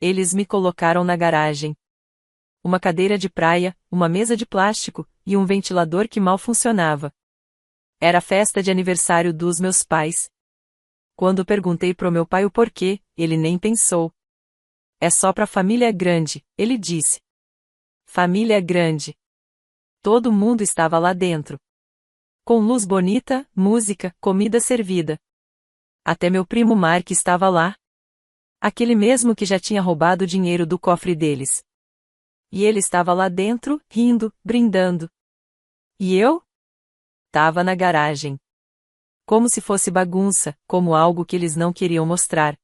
Eles me colocaram na garagem. Uma cadeira de praia, uma mesa de plástico, e um ventilador que mal funcionava. Era a festa de aniversário dos meus pais. Quando perguntei pro meu pai o porquê, ele nem pensou. É só pra família grande, ele disse. Família grande. Todo mundo estava lá dentro. Com luz bonita, música, comida servida. Até meu primo Mark estava lá. Aquele mesmo que já tinha roubado o dinheiro do cofre deles. E ele estava lá dentro, rindo, brindando. E eu? Tava na garagem. Como se fosse bagunça, como algo que eles não queriam mostrar.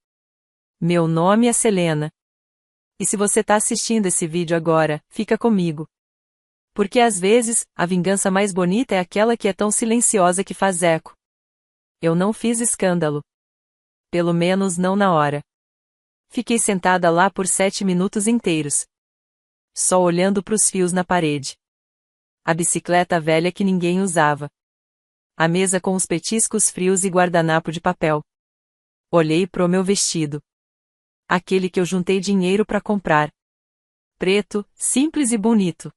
Meu nome é Selena. E se você tá assistindo esse vídeo agora, fica comigo. Porque às vezes, a vingança mais bonita é aquela que é tão silenciosa que faz eco. Eu não fiz escândalo. Pelo menos não na hora. Fiquei sentada lá por 7 minutos inteiros. Só olhando pros fios na parede. A bicicleta velha que ninguém usava. A mesa com os petiscos frios e guardanapo de papel. Olhei pro meu vestido. Aquele que eu juntei dinheiro pra comprar. Preto, simples e bonito.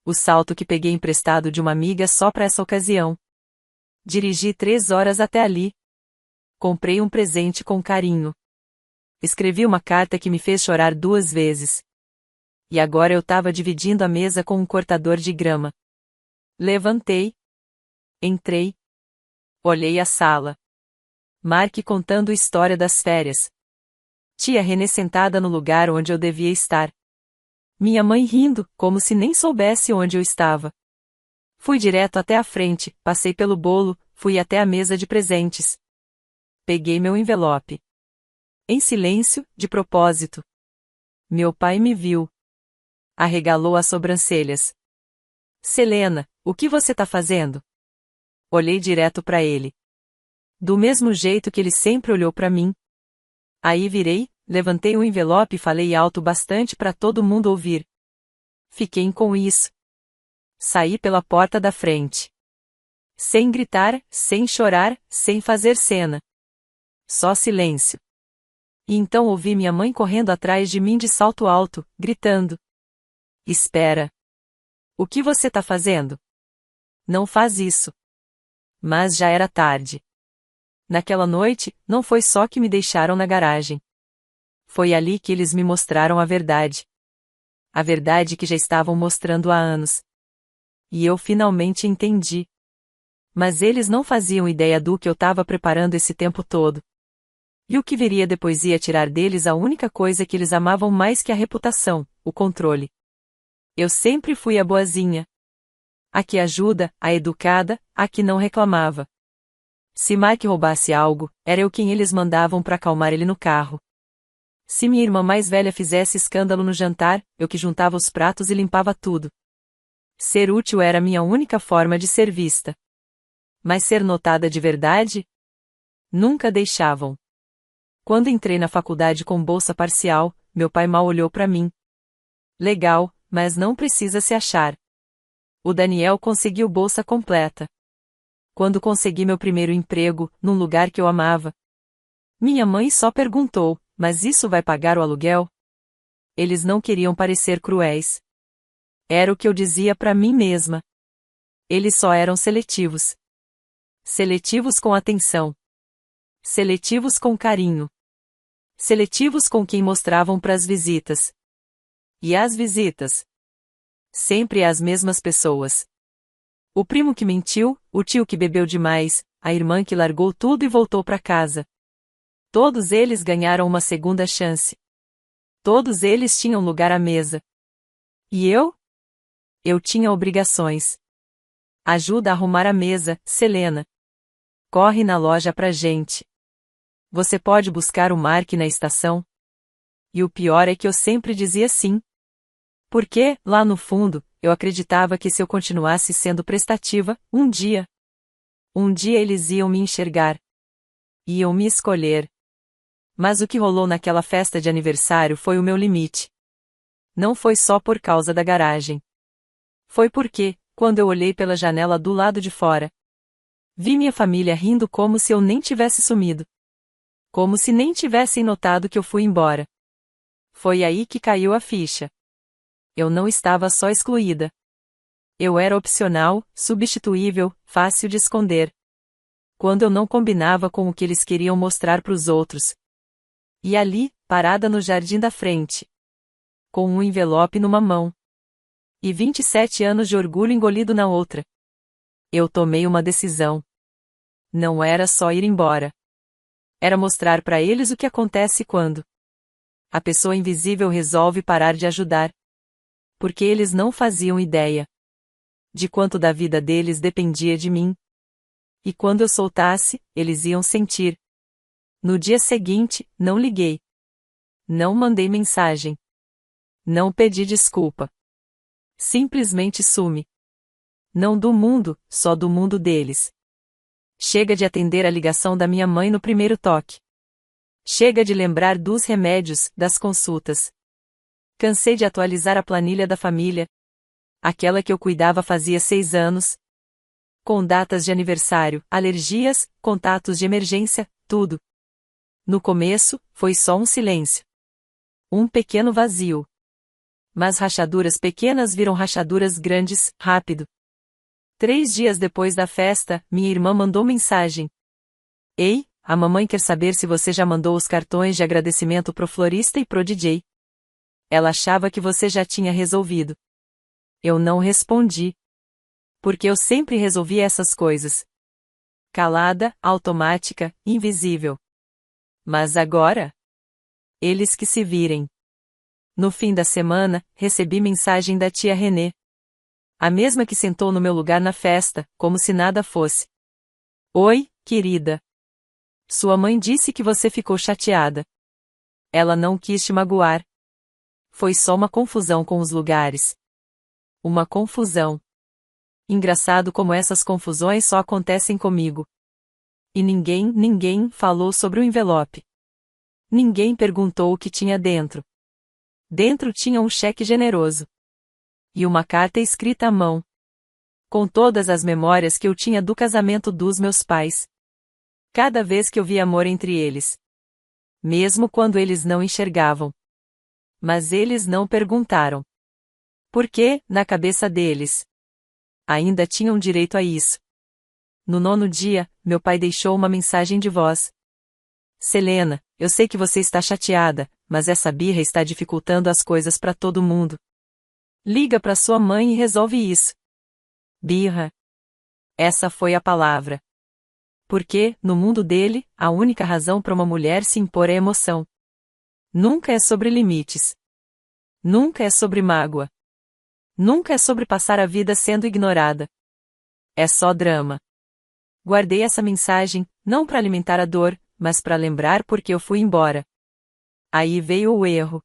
O salto que peguei emprestado de uma amiga só pra essa ocasião. Dirigi 3 horas até ali. Comprei um presente com carinho. Escrevi uma carta que me fez chorar 2 vezes. E agora eu tava dividindo a mesa com um cortador de grama. Levantei. Entrei. Olhei a sala. Mark contando a história das férias. Tia Renê sentada no lugar onde eu devia estar. Minha mãe rindo, como se nem soubesse onde eu estava. Fui direto até a frente, passei pelo bolo, fui até a mesa de presentes. Peguei meu envelope. Em silêncio, de propósito. Meu pai me viu. Arregalou as sobrancelhas. Selena, o que você tá fazendo? Olhei direto pra ele. Do mesmo jeito que ele sempre olhou pra mim. Aí virei, levantei o envelope e falei alto bastante pra todo mundo ouvir. Fiquem com isso. Saí pela porta da frente. Sem gritar, sem chorar, sem fazer cena. Só silêncio. E então ouvi minha mãe correndo atrás de mim de salto alto, gritando. Espera. O que você tá fazendo? Não faz isso. Mas já era tarde. Naquela noite, não foi só que me deixaram na garagem. Foi ali que eles me mostraram a verdade. A verdade que já estavam mostrando há anos. E eu finalmente entendi. Mas eles não faziam ideia do que eu estava preparando esse tempo todo. E o que viria depois ia tirar deles a única coisa que eles amavam mais que a reputação, o controle. Eu sempre fui a boazinha. A que ajuda, a educada, a que não reclamava. Se Mark roubasse algo, era eu quem eles mandavam para acalmar ele no carro. Se minha irmã mais velha fizesse escândalo no jantar, eu que juntava os pratos e limpava tudo. Ser útil era minha única forma de ser vista. Mas ser notada de verdade? Nunca deixavam. Quando entrei na faculdade com bolsa parcial, meu pai mal olhou para mim. Legal, mas não precisa se achar. O Daniel conseguiu bolsa completa. Quando consegui meu primeiro emprego, num lugar que eu amava. Minha mãe só perguntou, mas isso vai pagar o aluguel? Eles não queriam parecer cruéis. Era o que eu dizia para mim mesma. Eles só eram seletivos. Seletivos com atenção. Seletivos com carinho. Seletivos com quem mostravam pras visitas. E as visitas? Sempre as mesmas pessoas. O primo que mentiu, o tio que bebeu demais, a irmã que largou tudo e voltou para casa. Todos eles ganharam uma segunda chance. Todos eles tinham lugar à mesa. E eu? Eu tinha obrigações. Ajuda a arrumar a mesa, Selena. Corre na loja pra gente. Você pode buscar o Mark na estação? E o pior é que eu sempre dizia sim. Porque, lá no fundo, eu acreditava que se eu continuasse sendo prestativa, um dia eles iam me enxergar. Iam me escolher. Mas o que rolou naquela festa de aniversário foi o meu limite. Não foi só por causa da garagem. Foi porque, quando eu olhei pela janela do lado de fora, vi minha família rindo como se eu nem tivesse sumido. Como se nem tivessem notado que eu fui embora. Foi aí que caiu a ficha. Eu não estava só excluída. Eu era opcional, substituível, fácil de esconder. Quando eu não combinava com o que eles queriam mostrar para os outros. E ali, parada no jardim da frente. Com um envelope numa mão. E 27 anos de orgulho engolido na outra. Eu tomei uma decisão. Não era só ir embora. Era mostrar para eles o que acontece quando a pessoa invisível resolve parar de ajudar. Porque eles não faziam ideia de quanto da vida deles dependia de mim. E quando eu soltasse, eles iam sentir. No dia seguinte, não liguei. Não mandei mensagem. Não pedi desculpa. Simplesmente sumi. Não do mundo, só do mundo deles. Chega de atender a ligação da minha mãe no primeiro toque. Chega de lembrar dos remédios, das consultas. Cansei de atualizar a planilha da família. Aquela que eu cuidava fazia 6 anos. Com datas de aniversário, alergias, contatos de emergência, tudo. No começo, foi só um silêncio. Um pequeno vazio. Mas rachaduras pequenas viram rachaduras grandes, rápido. 3 dias depois da festa, minha irmã mandou mensagem. Ei, a mamãe quer saber se você já mandou os cartões de agradecimento pro florista e pro DJ. Ela achava que você já tinha resolvido. Eu não respondi. Porque eu sempre resolvia essas coisas. Calada, automática, invisível. Mas agora? Eles que se virem. No fim da semana, recebi mensagem da tia Renê. A mesma que sentou no meu lugar na festa, como se nada fosse. Oi, querida. Sua mãe disse que você ficou chateada. Ela não quis te magoar. Foi só uma confusão com os lugares. Uma confusão. Engraçado como essas confusões só acontecem comigo. E ninguém falou sobre o envelope. Ninguém perguntou o que tinha dentro. Dentro tinha um cheque generoso. E uma carta escrita à mão. Com todas as memórias que eu tinha do casamento dos meus pais. Cada vez que eu via amor entre eles. Mesmo quando eles não enxergavam. Mas eles não perguntaram. Porque, na cabeça deles, ainda tinham direito a isso. No 9º dia, meu pai deixou uma mensagem de voz. Selena, eu sei que você está chateada, mas essa birra está dificultando as coisas para todo mundo. Liga para sua mãe e resolve isso. Birra. Essa foi a palavra. Porque, no mundo dele, a única razão para uma mulher se impor é emoção. Nunca é sobre limites. Nunca é sobre mágoa. Nunca é sobre passar a vida sendo ignorada. É só drama. Guardei essa mensagem, não para alimentar a dor, mas para lembrar porque eu fui embora. Aí veio o erro.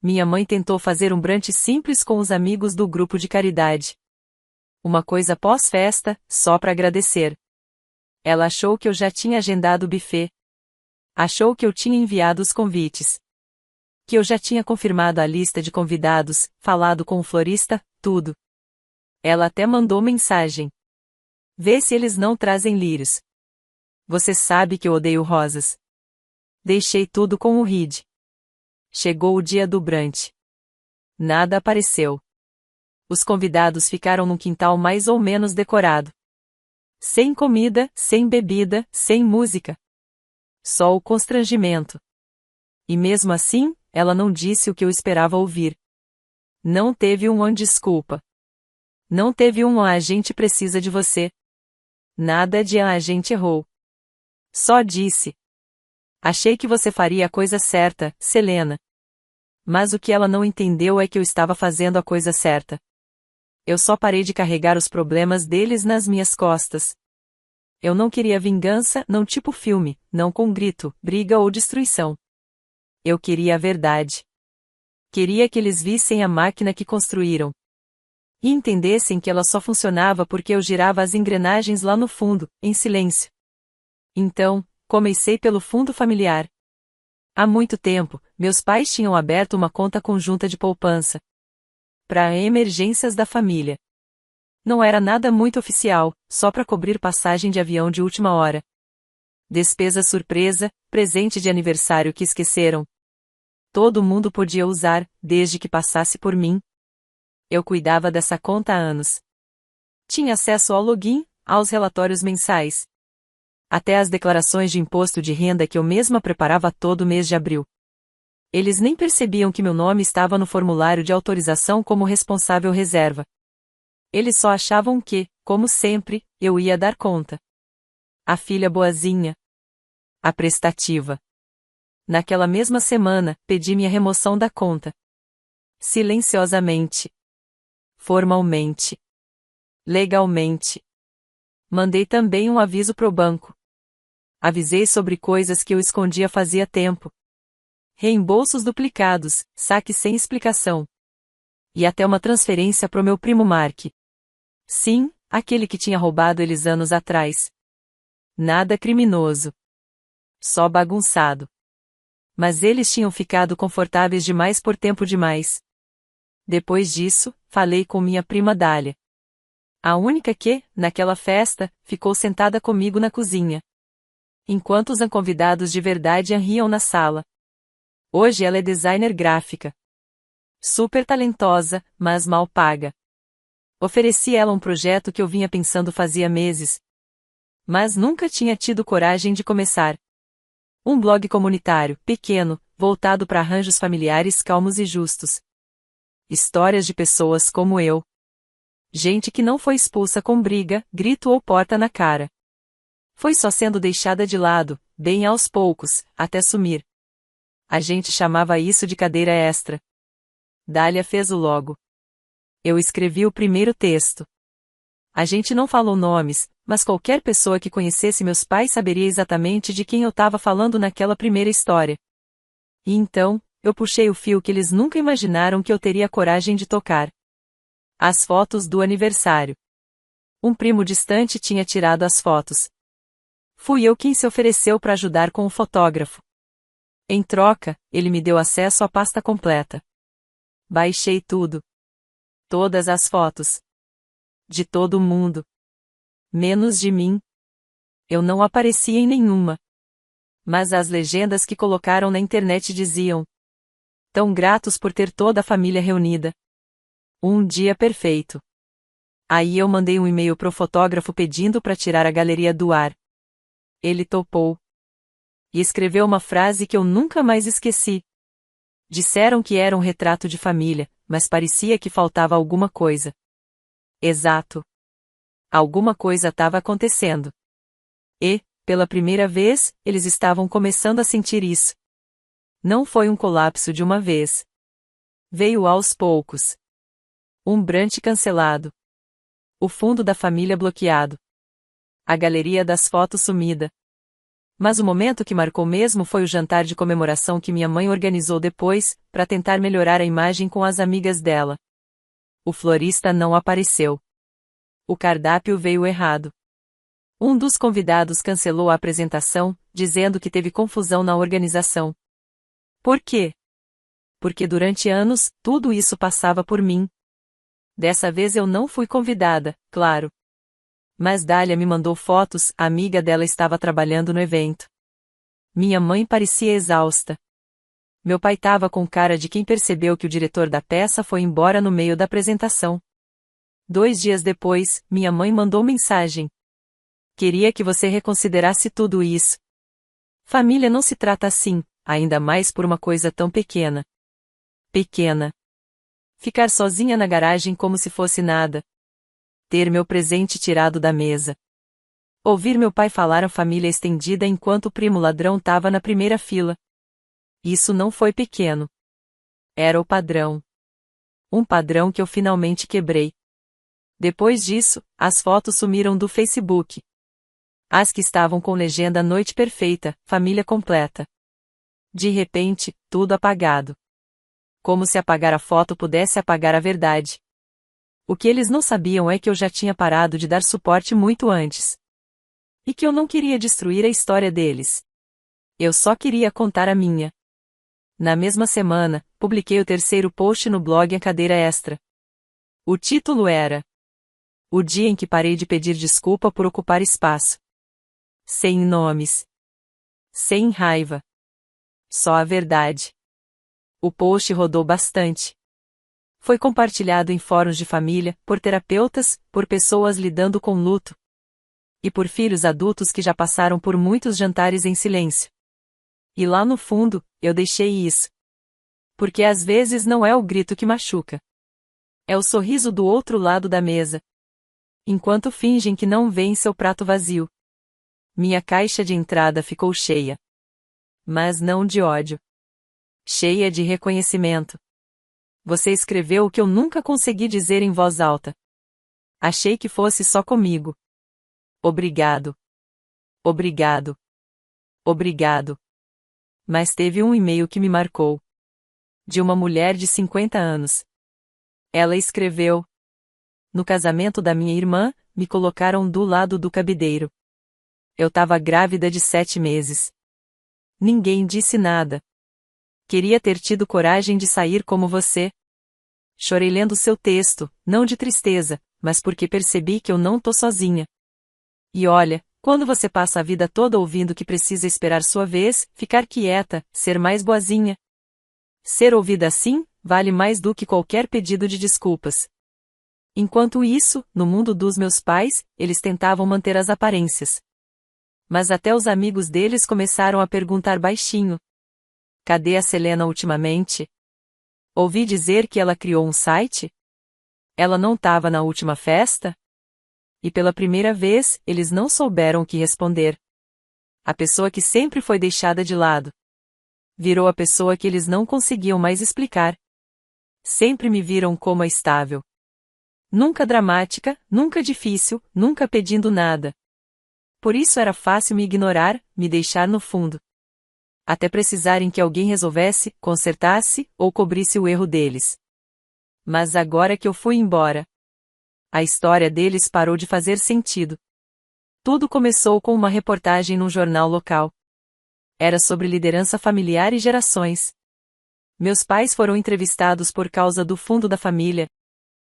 Minha mãe tentou fazer um brunch simples com os amigos do grupo de caridade. Uma coisa pós-festa, só para agradecer. Ela achou que eu já tinha agendado o buffet. Achou que eu tinha enviado os convites. Que eu já tinha confirmado a lista de convidados, falado com o florista, tudo. Ela até mandou mensagem. Vê se eles não trazem lírios. Você sabe que eu odeio rosas. Deixei tudo com o Reed. Chegou o dia do brunch. Nada apareceu. Os convidados ficaram num quintal mais ou menos decorado. Sem comida, sem bebida, sem música. Só o constrangimento. E mesmo assim, ela não disse o que eu esperava ouvir. Não teve desculpa. Não teve a gente precisa de você. Nada de a gente errou. Só disse. Achei que você faria a coisa certa, Selena. Mas o que ela não entendeu é que eu estava fazendo a coisa certa. Eu só parei de carregar os problemas deles nas minhas costas. Eu não queria vingança, não tipo filme, não com grito, briga ou destruição. Eu queria a verdade. Queria que eles vissem a máquina que construíram. E entendessem que ela só funcionava porque eu girava as engrenagens lá no fundo, em silêncio. Então, comecei pelo fundo familiar. Há muito tempo, meus pais tinham aberto uma conta conjunta de poupança. Para emergências da família. Não era nada muito oficial, só para cobrir passagem de avião de última hora. Despesa surpresa, presente de aniversário que esqueceram. Todo mundo podia usar, desde que passasse por mim. Eu cuidava dessa conta há anos. Tinha acesso ao login, aos relatórios mensais. Até as declarações de imposto de renda que eu mesma preparava todo mês de abril. Eles nem percebiam que meu nome estava no formulário de autorização como responsável reserva. Eles só achavam que, como sempre, eu ia dar conta. A filha boazinha. A prestativa. Naquela mesma semana, pedi minha remoção da conta. Silenciosamente. Formalmente. Legalmente. Mandei também um aviso pro banco. Avisei sobre coisas que eu escondia fazia tempo. Reembolsos duplicados, saques sem explicação. E até uma transferência pro meu primo Mark. Sim, aquele que tinha roubado eles anos atrás. Nada criminoso. Só bagunçado. Mas eles tinham ficado confortáveis demais por tempo demais. Depois disso, falei com minha prima Dália. A única que, naquela festa, ficou sentada comigo na cozinha. Enquanto os convidados de verdade riam na sala. Hoje ela é designer gráfica. Super talentosa, mas mal paga. Ofereci ela um projeto que eu vinha pensando fazia meses. Mas nunca tinha tido coragem de começar. Um blog comunitário, pequeno, voltado para arranjos familiares calmos e justos. Histórias de pessoas como eu. Gente que não foi expulsa com briga, grito ou porta na cara. Foi só sendo deixada de lado, bem aos poucos, até sumir. A gente chamava isso de cadeira extra. Dália fez o logo. Eu escrevi o primeiro texto. A gente não falou nomes, mas qualquer pessoa que conhecesse meus pais saberia exatamente de quem eu estava falando naquela primeira história. E então, eu puxei o fio que eles nunca imaginaram que eu teria coragem de tocar. As fotos do aniversário. Um primo distante tinha tirado as fotos. Fui eu quem se ofereceu para ajudar com o fotógrafo. Em troca, ele me deu acesso à pasta completa. Baixei tudo. Todas as fotos. De todo mundo. Menos de mim. Eu não aparecia em nenhuma. Mas as legendas que colocaram na internet diziam: tão gratos por ter toda a família reunida. Um dia perfeito. Aí eu mandei um e-mail pro fotógrafo pedindo para tirar a galeria do ar. Ele topou. E escreveu uma frase que eu nunca mais esqueci. Disseram que era um retrato de família, mas parecia que faltava alguma coisa. Exato. Alguma coisa estava acontecendo. E, pela primeira vez, eles estavam começando a sentir isso. Não foi um colapso de uma vez. Veio aos poucos. Um brunch cancelado. O fundo da família bloqueado. A galeria das fotos sumida. Mas o momento que marcou mesmo foi o jantar de comemoração que minha mãe organizou depois, para tentar melhorar a imagem com as amigas dela. O florista não apareceu. O cardápio veio errado. Um dos convidados cancelou a apresentação, dizendo que teve confusão na organização. Por quê? Porque durante anos, tudo isso passava por mim. Dessa vez eu não fui convidada, claro. Mas Dália me mandou fotos, a amiga dela estava trabalhando no evento. Minha mãe parecia exausta. Meu pai estava com cara de quem percebeu que o diretor da peça foi embora no meio da apresentação. 2 dias depois, minha mãe mandou mensagem. Queria que você reconsiderasse tudo isso. Família não se trata assim, ainda mais por uma coisa tão pequena. Pequena. Ficar sozinha na garagem como se fosse nada. Ter meu presente tirado da mesa. Ouvir meu pai falar a família estendida enquanto o primo ladrão estava na primeira fila. Isso não foi pequeno. Era o padrão. Um padrão que eu finalmente quebrei. Depois disso, as fotos sumiram do Facebook. As que estavam com legenda Noite Perfeita, família completa. De repente, tudo apagado. Como se apagar a foto pudesse apagar a verdade. O que eles não sabiam é que eu já tinha parado de dar suporte muito antes. E que eu não queria destruir a história deles. Eu só queria contar a minha. Na mesma semana, publiquei o 3º post no blog A Cadeira Extra. O título era: o dia em que parei de pedir desculpa por ocupar espaço. Sem nomes. Sem raiva. Só a verdade. O post rodou bastante. Foi compartilhado em fóruns de família, por terapeutas, por pessoas lidando com luto. E por filhos adultos que já passaram por muitos jantares em silêncio. E lá no fundo, eu deixei isso. Porque às vezes não é o grito que machuca. É o sorriso do outro lado da mesa. Enquanto fingem que não veem seu prato vazio. Minha caixa de entrada ficou cheia. Mas não de ódio. Cheia de reconhecimento. Você escreveu o que eu nunca consegui dizer em voz alta. Achei que fosse só comigo. Obrigado. Obrigado. Obrigado. Mas teve um e-mail que me marcou. De uma mulher de 50 anos. Ela escreveu: no casamento da minha irmã, me colocaram do lado do cabideiro. Eu tava grávida de 7 meses. Ninguém disse nada. Queria ter tido coragem de sair como você. Chorei lendo seu texto, não de tristeza, mas porque percebi que eu não tô sozinha. E olha, quando você passa a vida toda ouvindo que precisa esperar sua vez, ficar quieta, ser mais boazinha. Ser ouvida assim, vale mais do que qualquer pedido de desculpas. Enquanto isso, no mundo dos meus pais, eles tentavam manter as aparências. Mas até os amigos deles começaram a perguntar baixinho: cadê a Selena ultimamente? Ouvi dizer que ela criou um site? Ela não estava na última festa? E pela primeira vez, eles não souberam o que responder. A pessoa que sempre foi deixada de lado. Virou a pessoa que eles não conseguiam mais explicar. Sempre me viram como a estável. Nunca dramática, nunca difícil, nunca pedindo nada. Por isso era fácil me ignorar, me deixar no fundo. Até precisarem que alguém resolvesse, consertasse, ou cobrisse o erro deles. Mas agora que eu fui embora, a história deles parou de fazer sentido. Tudo começou com uma reportagem num jornal local. Era sobre liderança familiar e gerações. Meus pais foram entrevistados por causa do fundo da família.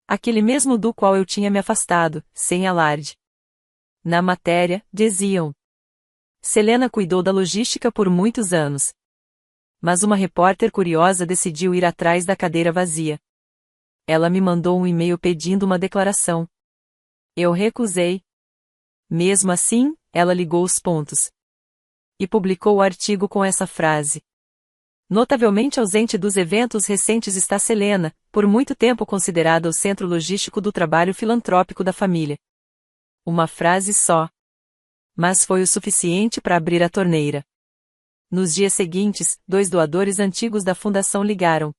Aquele mesmo do qual eu tinha me afastado, sem alarde. Na matéria, diziam: Selena cuidou da logística por muitos anos. Mas uma repórter curiosa decidiu ir atrás da cadeira vazia. Ela me mandou um e-mail pedindo uma declaração. Eu recusei. Mesmo assim, ela ligou os pontos. E publicou o artigo com essa frase: notavelmente ausente dos eventos recentes está Selena, por muito tempo considerada o centro logístico do trabalho filantrópico da família. Uma frase só. Mas foi o suficiente para abrir a torneira. Nos dias seguintes, 2 doadores antigos da fundação ligaram.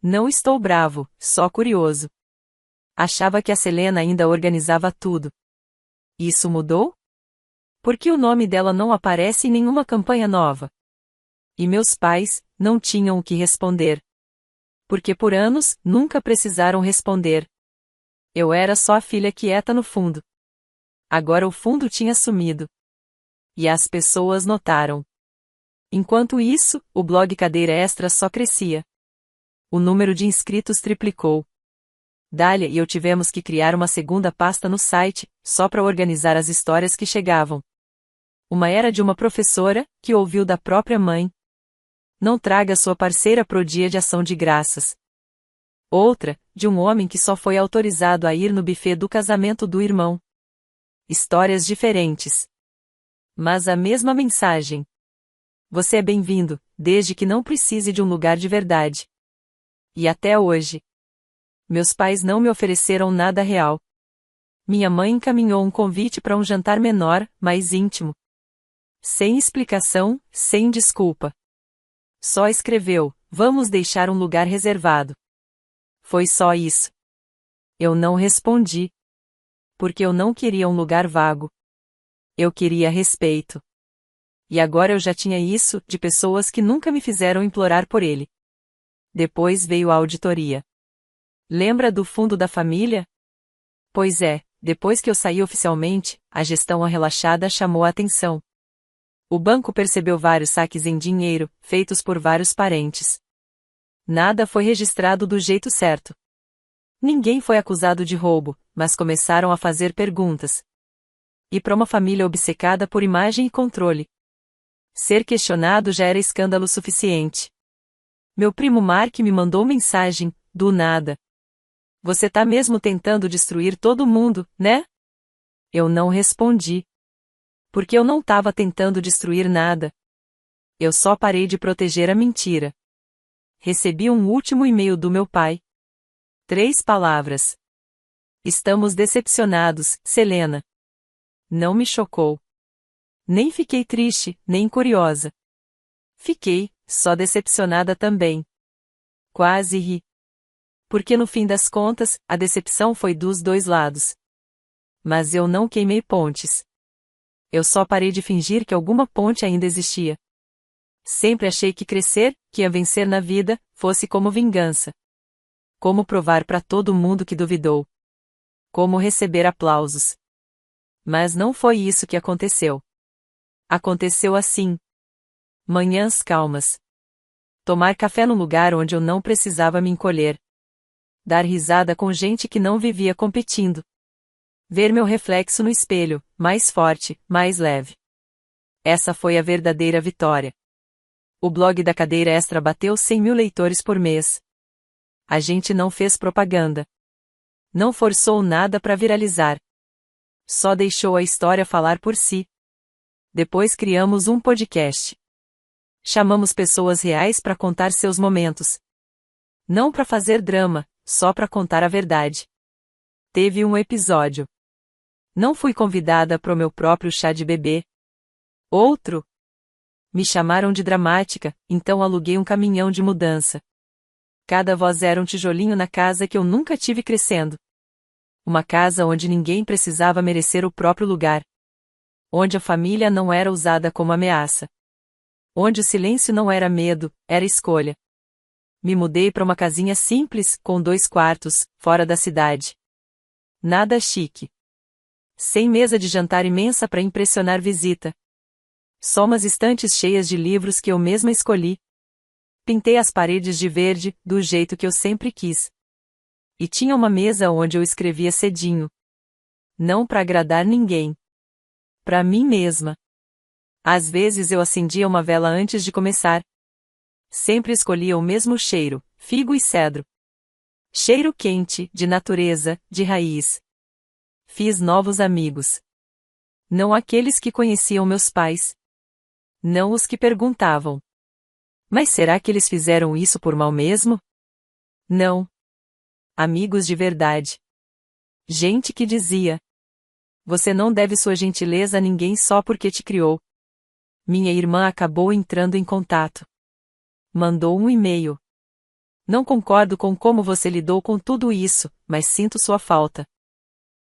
Não estou bravo, só curioso. Achava que a Selena ainda organizava tudo. Isso mudou? Por que o nome dela não aparece em nenhuma campanha nova? E meus pais não tinham o que responder. Porque por anos, nunca precisaram responder. Eu era só a filha quieta no fundo. Agora o fundo tinha sumido. E as pessoas notaram. Enquanto isso, o blog Cadeira Extra só crescia. O número de inscritos triplicou. Dália e eu tivemos que criar uma segunda pasta no site, só para organizar as histórias que chegavam. Uma era de uma professora, que ouviu da própria mãe: não traga sua parceira pro dia de ação de graças. Outra, de um homem que só foi autorizado a ir no buffet do casamento do irmão. Histórias diferentes. Mas a mesma mensagem. Você é bem-vindo, desde que não precise de um lugar de verdade. E até hoje. Meus pais não me ofereceram nada real. Minha mãe encaminhou um convite para um jantar menor, mais íntimo. Sem explicação, sem desculpa. Só escreveu: vamos deixar um lugar reservado. Foi só isso. Eu não respondi. Porque eu não queria um lugar vago. Eu queria respeito. E agora eu já tinha isso, de pessoas que nunca me fizeram implorar por ele. Depois veio a auditoria. Lembra do fundo da família? Pois é, depois que eu saí oficialmente, a gestão relaxada chamou a atenção. O banco percebeu vários saques em dinheiro, feitos por vários parentes. Nada foi registrado do jeito certo. Ninguém foi acusado de roubo, mas começaram a fazer perguntas. E para uma família obcecada por imagem e controle, ser questionado já era escândalo suficiente. Meu primo Mark me mandou mensagem, do nada. Você tá mesmo tentando destruir todo mundo, né? Eu não respondi. Porque eu não tava tentando destruir nada. Eu só parei de proteger a mentira. Recebi um último e-mail do meu pai. 3 palavras. Estamos decepcionados, Selena. Não me chocou. Nem fiquei triste, nem curiosa. Fiquei, só decepcionada também. Quase ri. Porque no fim das contas, a decepção foi dos 2 lados. Mas eu não queimei pontes. Eu só parei de fingir que alguma ponte ainda existia. Sempre achei que crescer, que ia vencer na vida, fosse como vingança. Como provar para todo mundo que duvidou. Como receber aplausos. Mas não foi isso que aconteceu. Aconteceu assim. Manhãs calmas. Tomar café no lugar onde eu não precisava me encolher. Dar risada com gente que não vivia competindo. Ver meu reflexo no espelho, mais forte, mais leve. Essa foi a verdadeira vitória. O blog da Cadeira Extra bateu 100.000 leitores por mês. A gente não fez propaganda. Não forçou nada para viralizar. Só deixou a história falar por si. Depois criamos um podcast. Chamamos pessoas reais para contar seus momentos. Não para fazer drama, só para contar a verdade. Teve um episódio. Não fui convidada pro meu próprio chá de bebê. Outro. Me chamaram de dramática, então aluguei um caminhão de mudança. Cada voz era um tijolinho na casa que eu nunca tive crescendo. Uma casa onde ninguém precisava merecer o próprio lugar. Onde a família não era usada como ameaça. Onde o silêncio não era medo, era escolha. Me mudei para uma casinha simples, com 2 quartos, fora da cidade. Nada chique. Sem mesa de jantar imensa para impressionar visita. Só umas estantes cheias de livros que eu mesma escolhi. Pintei as paredes de verde, do jeito que eu sempre quis. E tinha uma mesa onde eu escrevia cedinho. Não para agradar ninguém. Para mim mesma. Às vezes eu acendia uma vela antes de começar. Sempre escolhia o mesmo cheiro, figo e cedro. Cheiro quente, de natureza, de raiz. Fiz novos amigos. Não aqueles que conheciam meus pais. Não os que perguntavam. Mas será que eles fizeram isso por mal mesmo? Não. Amigos de verdade. Gente que dizia: você não deve sua gentileza a ninguém só porque te criou. Minha irmã acabou entrando em contato. Mandou um e-mail. Não concordo com como você lidou com tudo isso, mas sinto sua falta.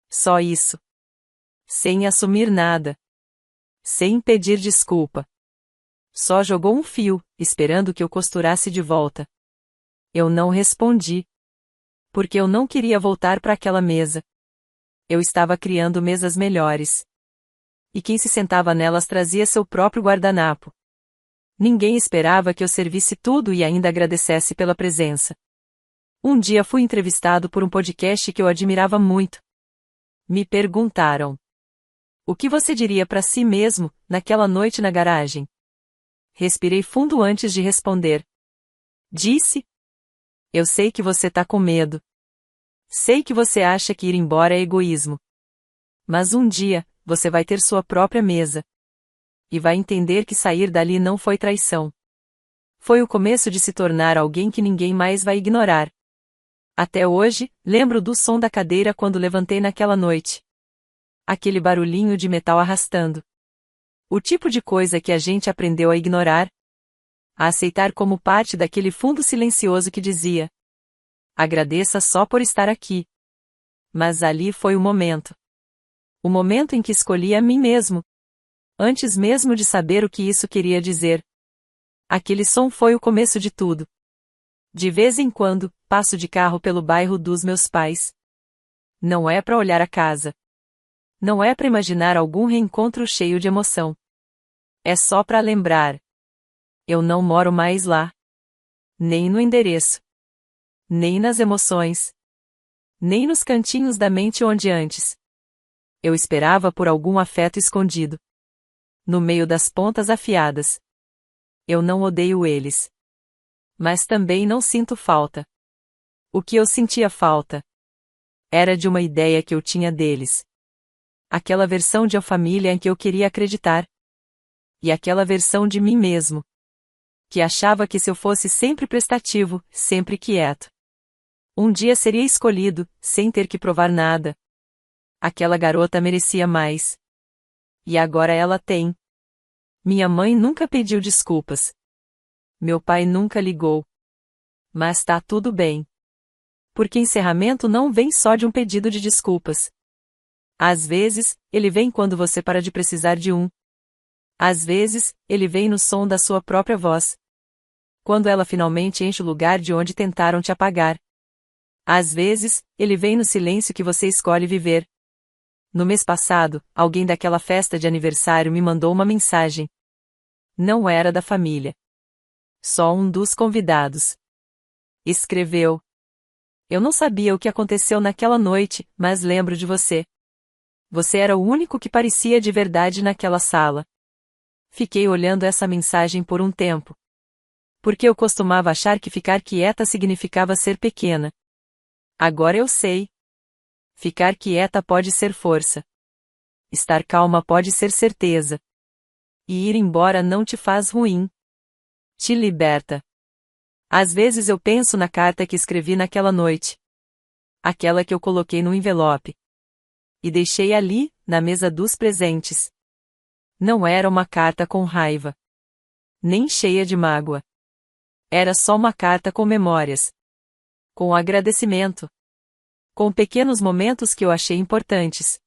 Só isso. Sem assumir nada. Sem pedir desculpa. Só jogou um fio, esperando que eu costurasse de volta. Eu não respondi. Porque eu não queria voltar para aquela mesa. Eu estava criando mesas melhores. E quem se sentava nelas trazia seu próprio guardanapo. Ninguém esperava que eu servisse tudo e ainda agradecesse pela presença. Um dia fui entrevistado por um podcast que eu admirava muito. Me perguntaram: o que você diria para si mesmo, naquela noite na garagem? Respirei fundo antes de responder. Disse: eu sei que você tá com medo. Sei que você acha que ir embora é egoísmo. Mas um dia, você vai ter sua própria mesa. E vai entender que sair dali não foi traição. Foi o começo de se tornar alguém que ninguém mais vai ignorar. Até hoje, lembro do som da cadeira quando levantei naquela noite. Aquele barulhinho de metal arrastando. O tipo de coisa que a gente aprendeu a ignorar. A aceitar como parte daquele fundo silencioso que dizia: agradeça só por estar aqui. Mas ali foi o momento. O momento em que escolhi a mim mesmo. Antes mesmo de saber o que isso queria dizer. Aquele som foi o começo de tudo. De vez em quando, passo de carro pelo bairro dos meus pais. Não é para olhar a casa. Não é para imaginar algum reencontro cheio de emoção. É só para lembrar. Eu não moro mais lá. Nem no endereço. Nem nas emoções. Nem nos cantinhos da mente onde antes eu esperava por algum afeto escondido. No meio das pontas afiadas. Eu não odeio eles. Mas também não sinto falta. O que eu sentia falta era de uma ideia que eu tinha deles. Aquela versão de a família em que eu queria acreditar. E aquela versão de mim mesmo, que achava que se eu fosse sempre prestativo, sempre quieto, um dia seria escolhido, sem ter que provar nada. Aquela garota merecia mais. E agora ela tem. Minha mãe nunca pediu desculpas. Meu pai nunca ligou. Mas tá tudo bem. Porque encerramento não vem só de um pedido de desculpas. Às vezes, ele vem quando você para de precisar de um. Às vezes, ele vem no som da sua própria voz. Quando ela finalmente enche o lugar de onde tentaram te apagar. Às vezes, ele vem no silêncio que você escolhe viver. No mês passado, alguém daquela festa de aniversário me mandou uma mensagem. Não era da família. Só um dos convidados. Escreveu: eu não sabia o que aconteceu naquela noite, mas lembro de você. Você era o único que parecia de verdade naquela sala. Fiquei olhando essa mensagem por um tempo. Porque eu costumava achar que ficar quieta significava ser pequena. Agora eu sei. Ficar quieta pode ser força. Estar calma pode ser certeza. E ir embora não te faz ruim. Te liberta. Às vezes eu penso na carta que escrevi naquela noite. Aquela que eu coloquei no envelope. E deixei ali, na mesa dos presentes. Não era uma carta com raiva. Nem cheia de mágoa. Era só uma carta com memórias. Com agradecimento. Com pequenos momentos que eu achei importantes.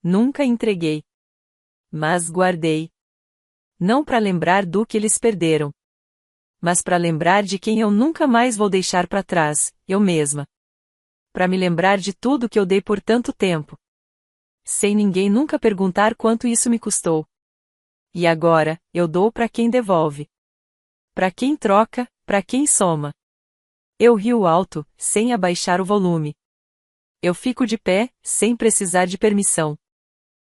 Nunca entreguei. Mas guardei. Não para lembrar do que eles perderam. Mas para lembrar de quem eu nunca mais vou deixar para trás, eu mesma. Para me lembrar de tudo que eu dei por tanto tempo. Sem ninguém nunca perguntar quanto isso me custou. E agora, eu dou para quem devolve. Para quem troca, para quem soma. Eu rio alto, sem abaixar o volume. Eu fico de pé, sem precisar de permissão.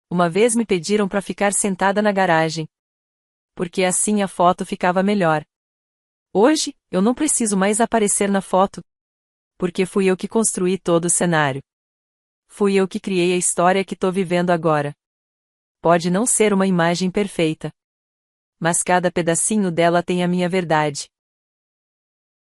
Uma vez me pediram para ficar sentada na garagem. Porque assim a foto ficava melhor. Hoje, eu não preciso mais aparecer na foto. Porque fui eu que construí todo o cenário. Fui eu que criei a história que tô vivendo agora. Pode não ser uma imagem perfeita. Mas cada pedacinho dela tem a minha verdade.